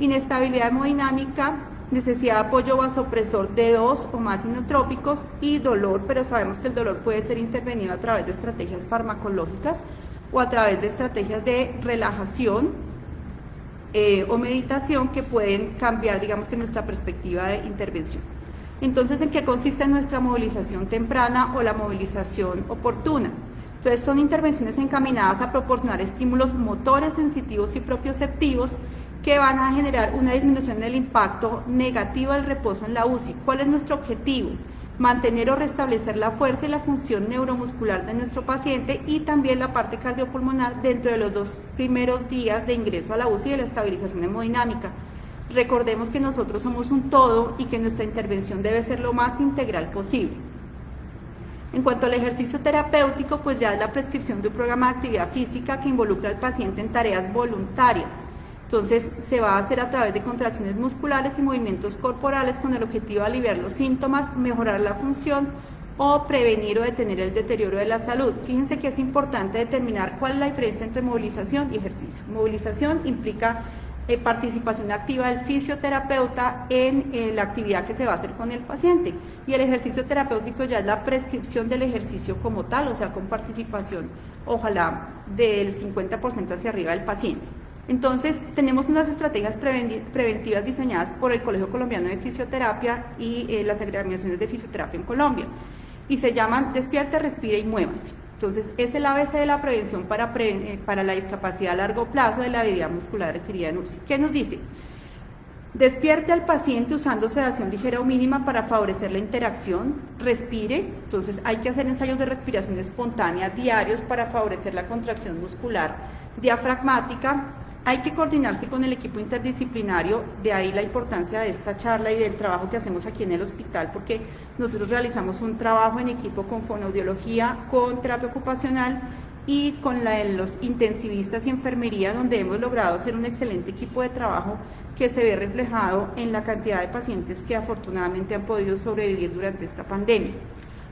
inestabilidad hemodinámica, necesidad de apoyo vasopresor de 2 o más inotrópicos y dolor, pero sabemos que el dolor puede ser intervenido a través de estrategias farmacológicas o a través de estrategias de relajación o meditación que pueden cambiar, digamos que nuestra perspectiva de intervención. Entonces, ¿en qué consiste nuestra movilización temprana o la movilización oportuna? Entonces, son intervenciones encaminadas a proporcionar estímulos motores, sensitivos y propioceptivos que van a generar una disminución del impacto negativo del reposo en la UCI. ¿Cuál es nuestro objetivo? Mantener o restablecer la fuerza y la función neuromuscular de nuestro paciente y también la parte cardiopulmonar dentro de los 2 primeros días de ingreso a la UCI y de la estabilización hemodinámica. Recordemos que nosotros somos un todo y que nuestra intervención debe ser lo más integral posible. En cuanto al ejercicio terapéutico, pues ya es la prescripción de un programa de actividad física que involucra al paciente en tareas voluntarias. Entonces, se va a hacer a través de contracciones musculares y movimientos corporales con el objetivo de aliviar los síntomas, mejorar la función o prevenir o detener el deterioro de la salud. Fíjense que es importante determinar cuál es la diferencia entre movilización y ejercicio. Movilización implica participación activa del fisioterapeuta en la actividad que se va a hacer con el paciente, y el ejercicio terapéutico ya es la prescripción del ejercicio como tal, o sea, con participación, ojalá, del 50% hacia arriba del paciente. Entonces, tenemos unas estrategias preventivas diseñadas por el Colegio Colombiano de Fisioterapia y las agremiaciones de fisioterapia en Colombia, y se llaman Despierte, Respire y Muévase. Entonces, es el ABC de la prevención para la discapacidad a largo plazo de la debilidad muscular adquirida en UCI. ¿Qué nos dice? Despierte al paciente usando sedación ligera o mínima para favorecer la interacción. Respire, entonces hay que hacer ensayos de respiración espontánea diarios para favorecer la contracción muscular diafragmática. Hay que coordinarse con el equipo interdisciplinario, de ahí la importancia de esta charla y del trabajo que hacemos aquí en el hospital, porque nosotros realizamos un trabajo en equipo con fonoaudiología, con terapia ocupacional y con los intensivistas y enfermería, donde hemos logrado hacer un excelente equipo de trabajo que se ve reflejado en la cantidad de pacientes que afortunadamente han podido sobrevivir durante esta pandemia.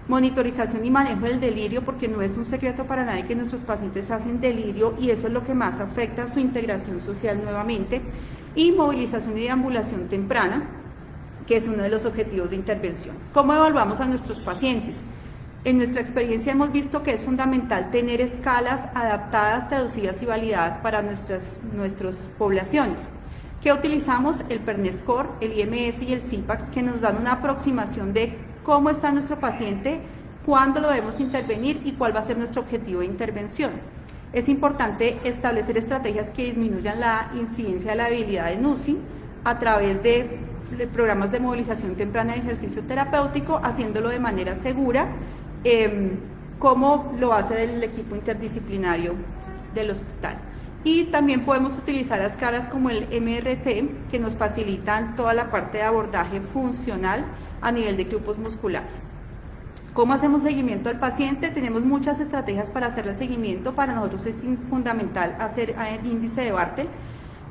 Monitorización y manejo del delirio, porque no es un secreto para nadie que nuestros pacientes hacen delirio y eso es lo que más afecta a su integración social nuevamente. Y movilización y deambulación temprana, que es uno de los objetivos de intervención. ¿Cómo evaluamos a nuestros pacientes? En nuestra experiencia hemos visto que es fundamental tener escalas adaptadas, traducidas y validadas para nuestras poblaciones. ¿Qué utilizamos? El PERNSCORE, el IMS y el CIPAX, que nos dan una aproximación de cómo está nuestro paciente, cuándo lo debemos intervenir y cuál va a ser nuestro objetivo de intervención. Es importante establecer estrategias que disminuyan la incidencia de la debilidad en UCI a través de programas de movilización temprana de ejercicio terapéutico, haciéndolo de manera segura, como lo hace el equipo interdisciplinario del hospital. Y también podemos utilizar escalas como el MRC, que nos facilitan toda la parte de abordaje funcional a nivel de grupos musculares. ¿Cómo hacemos seguimiento al paciente? Tenemos muchas estrategias para hacer el seguimiento. Para nosotros es fundamental hacer el índice de Bartel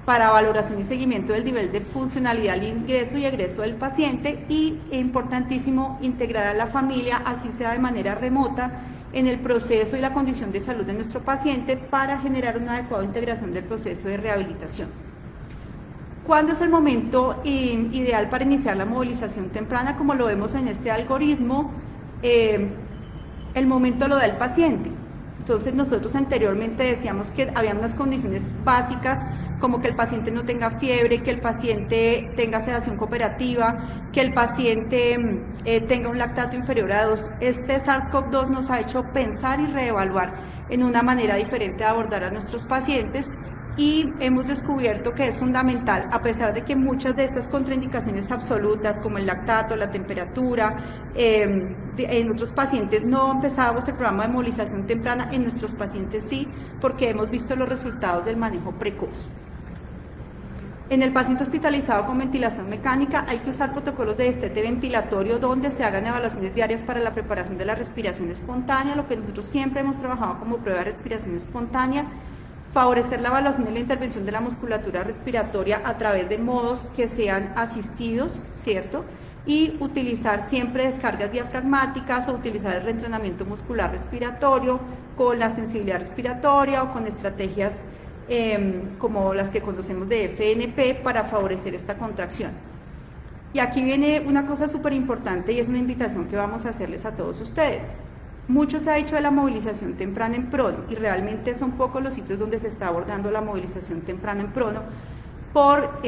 para valoración y seguimiento del nivel de funcionalidad al ingreso y egreso del paciente, y es importantísimo integrar a la familia, así sea de manera remota, en el proceso y la condición de salud de nuestro paciente para generar una adecuada integración del proceso de rehabilitación. ¿Cuándo es el momento ideal para iniciar la movilización temprana? Como lo vemos en este algoritmo, el momento lo da el paciente. Entonces nosotros anteriormente decíamos que había unas condiciones básicas como que el paciente no tenga fiebre, que el paciente tenga sedación cooperativa, que el paciente tenga un lactato inferior a 2. Este SARS-CoV-2 nos ha hecho pensar y reevaluar en una manera diferente de abordar a nuestros pacientes, y hemos descubierto que es fundamental, a pesar de que muchas de estas contraindicaciones absolutas como el lactato, la temperatura, en otros pacientes no empezábamos el programa de movilización temprana, en nuestros pacientes sí, porque hemos visto los resultados del manejo precoz. En el paciente hospitalizado con ventilación mecánica hay que usar protocolos de destete ventilatorio donde se hagan evaluaciones diarias para la preparación de la respiración espontánea, lo que nosotros siempre hemos trabajado como prueba de respiración espontánea. Favorecer la evaluación y la intervención de la musculatura respiratoria a través de modos que sean asistidos, ¿cierto? Y utilizar siempre descargas diafragmáticas o utilizar el reentrenamiento muscular respiratorio con la sensibilidad respiratoria o con estrategias como las que conocemos de FNP para favorecer esta contracción. Y aquí viene una cosa súper importante y es una invitación que vamos a hacerles a todos ustedes. Mucho se ha dicho de la movilización temprana en prono y realmente son pocos los sitios donde se está abordando la movilización temprana en prono por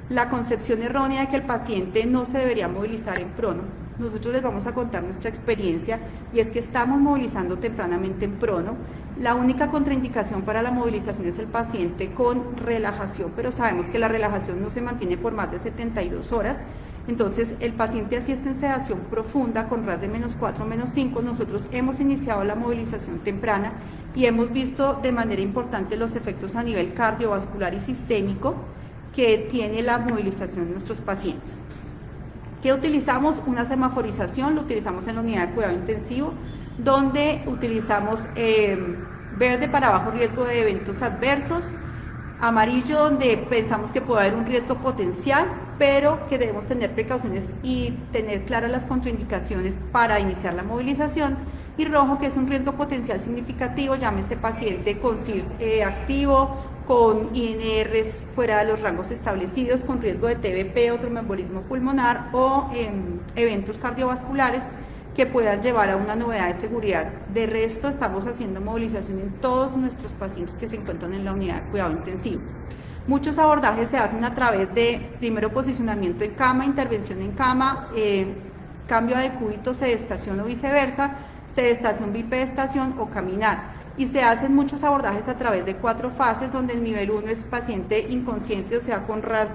la concepción errónea de que el paciente no se debería movilizar en prono. Nosotros les vamos a contar nuestra experiencia y es que estamos movilizando tempranamente en prono. La única contraindicación para la movilización es el paciente con relajación, pero sabemos que la relajación no se mantiene por más de 72 horas. Entonces, el paciente así está en sedación profunda con RAS de -4, -5, nosotros hemos iniciado la movilización temprana y hemos visto de manera importante los efectos a nivel cardiovascular y sistémico que tiene la movilización de nuestros pacientes. ¿Qué utilizamos? Una semaforización, lo utilizamos en la unidad de cuidado intensivo, donde utilizamos verde para bajo riesgo de eventos adversos, amarillo donde pensamos que puede haber un riesgo potencial, pero que debemos tener precauciones y tener claras las contraindicaciones para iniciar la movilización, y rojo, que es un riesgo potencial significativo, llámese paciente con CIRS activo, con INRs fuera de los rangos establecidos, con riesgo de TBP o tromboembolismo pulmonar o eventos cardiovasculares que puedan llevar a una novedad de seguridad. De resto, estamos haciendo movilización en todos nuestros pacientes que se encuentran en la unidad de cuidado intensivo. Muchos abordajes se hacen a través de, primero, posicionamiento en cama, intervención en cama, cambio de cúbito, sedestación o viceversa, sedestación, bipedestación o caminar. Y se hacen muchos abordajes a través de 4 fases, donde el nivel 1 es paciente inconsciente, o sea, con RAS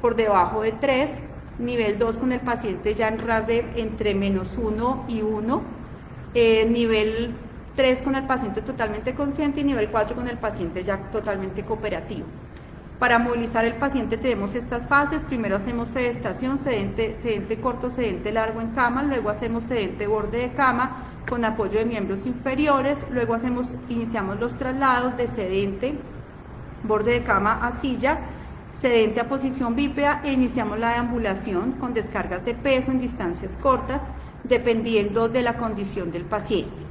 por debajo de 3, nivel 2 con el paciente ya en RAS de entre -1 y 1, nivel 3 con el paciente totalmente consciente y nivel 4 con el paciente ya totalmente cooperativo. Para movilizar el paciente tenemos estas fases: primero hacemos sedestación, sedente corto, sedente largo en cama, luego hacemos sedente borde de cama con apoyo de miembros inferiores, luego iniciamos los traslados de sedente borde de cama a silla, sedente a posición bípeda, e iniciamos la deambulación con descargas de peso en distancias cortas, dependiendo de la condición del paciente.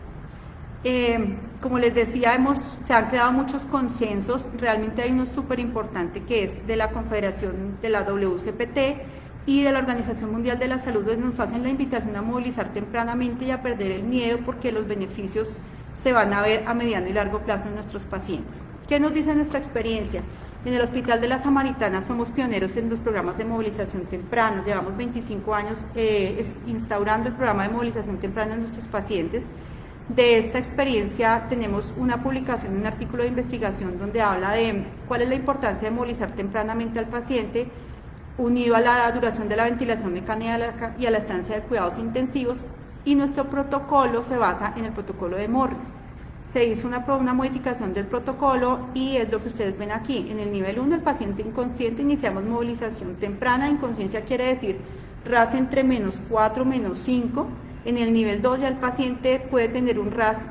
Como les decía, se han creado muchos consensos. Realmente hay uno súper importante que es de la Confederación de la WCPT, y de la Organización Mundial de la Salud, donde nos hacen la invitación a movilizar tempranamente y a perder el miedo, porque los beneficios se van a ver a mediano y largo plazo en nuestros pacientes. ¿Qué nos dice nuestra experiencia? En el Hospital de la Samaritana somos pioneros en los programas de movilización temprana. Llevamos 25 años instaurando el programa de movilización temprana en nuestros pacientes. De esta experiencia tenemos una publicación, un artículo de investigación donde habla de cuál es la importancia de movilizar tempranamente al paciente, unido a la duración de la ventilación mecánica y a la estancia de cuidados intensivos, y nuestro protocolo se basa en el protocolo de Morris. Se hizo una modificación del protocolo y es lo que ustedes ven aquí. En el nivel 1, el paciente inconsciente, iniciamos movilización temprana. Inconsciencia quiere decir RAS entre -4, -5. En el nivel 2 ya el paciente puede tener un RAS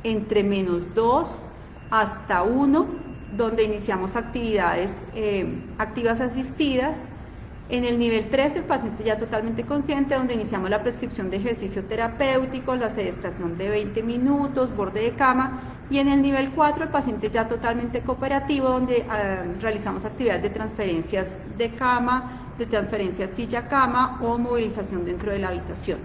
entre -2 hasta 1, donde iniciamos actividades activas asistidas. En el nivel 3 el paciente ya totalmente consciente, donde iniciamos la prescripción de ejercicio terapéutico, la sedestación de 20 minutos, borde de cama, y en el nivel 4 el paciente ya totalmente cooperativo, donde realizamos actividades de transferencias de cama, de transferencias silla-cama o movilización dentro de la habitación.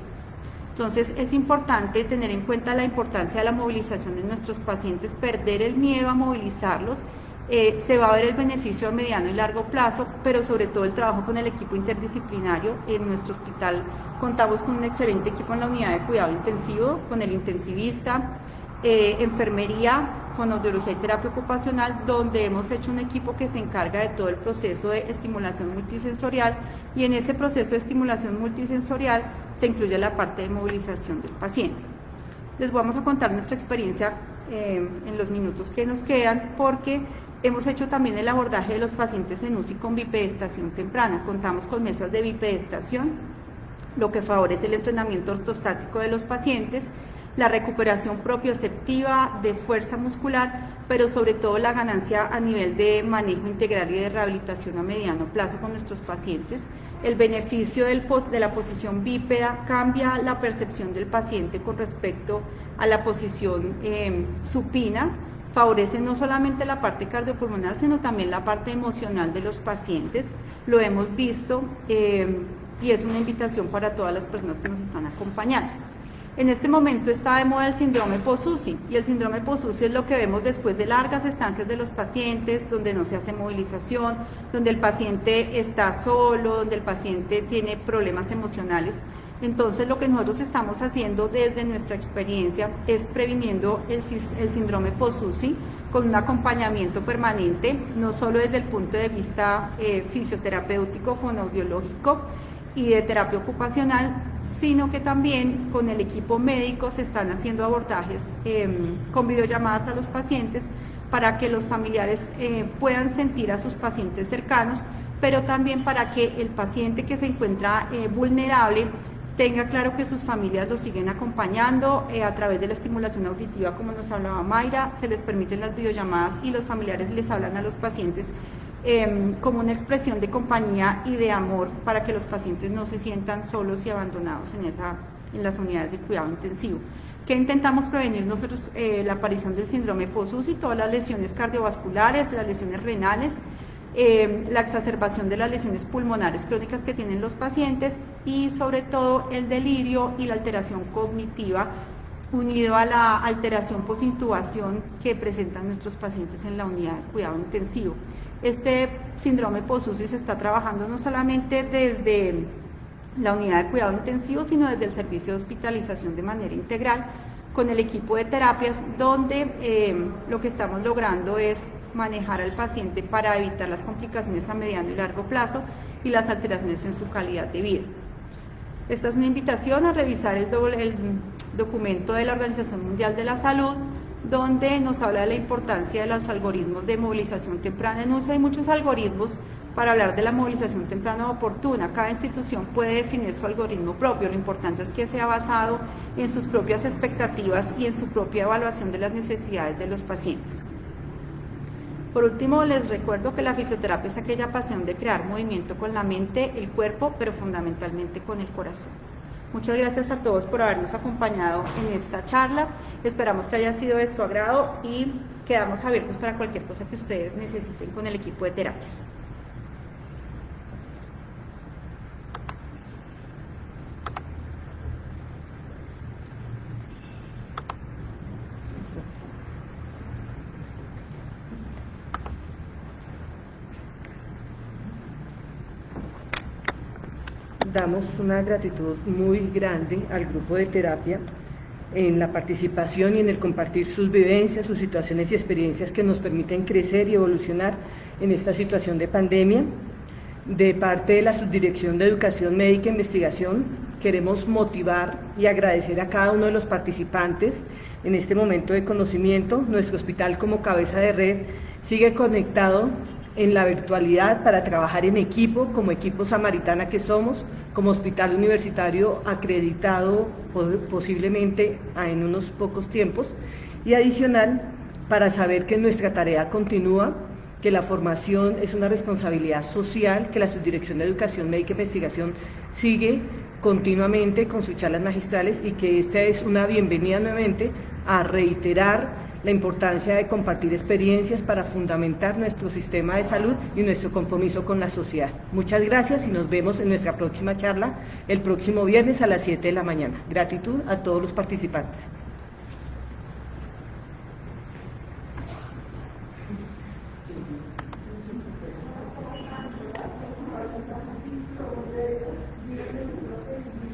Entonces es importante tener en cuenta la importancia de la movilización en nuestros pacientes, perder el miedo a movilizarlos. Se va a ver el beneficio a mediano y largo plazo, pero sobre todo el trabajo con el equipo interdisciplinario. En nuestro hospital contamos con un excelente equipo en la unidad de cuidado intensivo, con el intensivista, enfermería, fonoaudiología y terapia ocupacional, donde hemos hecho un equipo que se encarga de todo el proceso de estimulación multisensorial, y en ese proceso de estimulación multisensorial se incluye la parte de movilización del paciente. Les vamos a contar nuestra experiencia en los minutos que nos quedan, porque hemos hecho también el abordaje de los pacientes en UCI con bipedestación temprana. Contamos con mesas de bipedestación, lo que favorece el entrenamiento ortostático de los pacientes, la recuperación propioceptiva de fuerza muscular, pero sobre todo la ganancia a nivel de manejo integral y de rehabilitación a mediano plazo con nuestros pacientes. El beneficio de la posición bípeda cambia la percepción del paciente con respecto a la posición supina, favorece no solamente la parte cardiopulmonar, sino también la parte emocional de los pacientes. Lo hemos visto y es una invitación para todas las personas que nos están acompañando. En este momento está de moda el síndrome post-UCI, y el síndrome post-UCI es lo que vemos después de largas estancias de los pacientes, donde no se hace movilización, donde el paciente está solo, donde el paciente tiene problemas emocionales. Entonces lo que nosotros estamos haciendo desde nuestra experiencia es previniendo el síndrome post-UCI con un acompañamiento permanente, no solo desde el punto de vista fisioterapéutico, fonoaudiológico y de terapia ocupacional, sino que también con el equipo médico se están haciendo abordajes con videollamadas a los pacientes para que los familiares puedan sentir a sus pacientes cercanos, pero también para que el paciente que se encuentra vulnerable tenga claro que sus familias lo siguen acompañando a través de la estimulación auditiva, como nos hablaba Mayra. Se les permiten las videollamadas y los familiares les hablan a los pacientes como una expresión de compañía y de amor, para que los pacientes no se sientan solos y abandonados en las unidades de cuidado intensivo. ¿Qué intentamos prevenir nosotros? La aparición del síndrome post-UCI, todas las lesiones cardiovasculares, las lesiones renales, la exacerbación de las lesiones pulmonares crónicas que tienen los pacientes, y sobre todo el delirio y la alteración cognitiva, unido a la alteración posintubación que presentan nuestros pacientes en la unidad de cuidado intensivo. Este síndrome post-UCI se está trabajando no solamente desde la unidad de cuidado intensivo, sino desde el servicio de hospitalización de manera integral, con el equipo de terapias, donde lo que estamos logrando es manejar al paciente para evitar las complicaciones a mediano y largo plazo y las alteraciones en su calidad de vida. Esta es una invitación a revisar el documento de la Organización Mundial de la Salud, donde nos habla de la importancia de los algoritmos de movilización temprana en UCI. Hay muchos algoritmos para hablar de la movilización temprana oportuna. Cada institución puede definir su algoritmo propio. Lo importante es que sea basado en sus propias expectativas y en su propia evaluación de las necesidades de los pacientes. Por último, les recuerdo que la fisioterapia es aquella pasión de crear movimiento con la mente, el cuerpo, pero fundamentalmente con el corazón. Muchas gracias a todos por habernos acompañado en esta charla. Esperamos que haya sido de su agrado y quedamos abiertos para cualquier cosa que ustedes necesiten con el equipo de terapias. damos una gratitud muy grande al grupo de terapia en la participación y en el compartir sus vivencias, sus situaciones y experiencias que nos permiten crecer y evolucionar en esta situación de pandemia. De parte de la Subdirección de Educación Médica e Investigación, queremos motivar y agradecer a cada uno de los participantes en este momento de conocimiento. Nuestro hospital, como cabeza de red, sigue conectado en la virtualidad para trabajar en equipo, como equipo Samaritana que somos, como hospital universitario acreditado posiblemente en unos pocos tiempos, y adicional para saber que nuestra tarea continúa, que la formación es una responsabilidad social, que la Subdirección de Educación Médica e Investigación sigue continuamente con sus charlas magistrales y que esta es una bienvenida nuevamente a reiterar la importancia de compartir experiencias para fundamentar nuestro sistema de salud y nuestro compromiso con la sociedad. Muchas gracias y nos vemos en nuestra próxima charla el próximo viernes a las 7 de la mañana. Gratitud a todos los participantes.